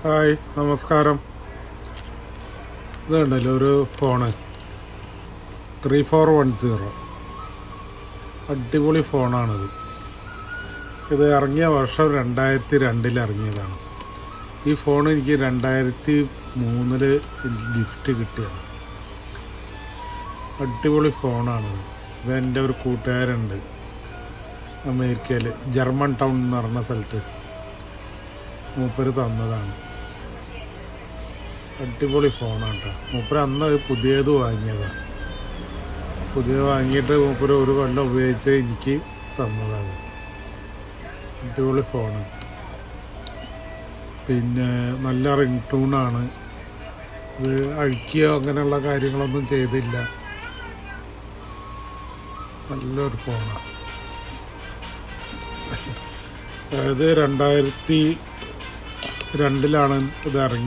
Hi, നമസ്കാരം. ഇതുണ്ടല്ലോ ഒരു ഫോണ് 3410. അടിപൊളി ഫോണാണിത്. ഇത് ഇറങ്ങിയ വർഷം 2002 ഇറങ്ങിയതാണ്. ഈ ഫോൺ എനിക്ക് 2003 എനിക്ക് ഗിഫ്റ്റ് കിട്ടിയത്. അടിപൊളി ഫോണാണിത്. ഇത് എൻ്റെ ഒരു കൂട്ടുകാരുണ്ട് അമേരിക്കയിൽ, ജർമ്മൻ ടൗൺ എന്ന് പറഞ്ഞ സ്ഥലത്ത്. മൂപ്പര് തന്നതാണ്. അടിപൊളി ഫോണാണ് കേട്ടോ. മൂപ്പര് അന്ന് പുതിയത് വാങ്ങിയതാണ്. പുതിയത് വാങ്ങിയിട്ട് മൂപ്പര് ഒരു കൊല്ലം ഉപയോഗിച്ച് എനിക്ക് തന്നതാണ്. അടിപൊളി ഫോണ്. പിന്നെ നല്ല റിംഗ് ടൂണാണ്. ഇത് അഴിക്കുകയോ അങ്ങനെയുള്ള കാര്യങ്ങളൊന്നും ചെയ്തില്ല. നല്ലൊരു ഫോണാണ്. അതായത് 2002 ഇത് ഇറങ്ങി.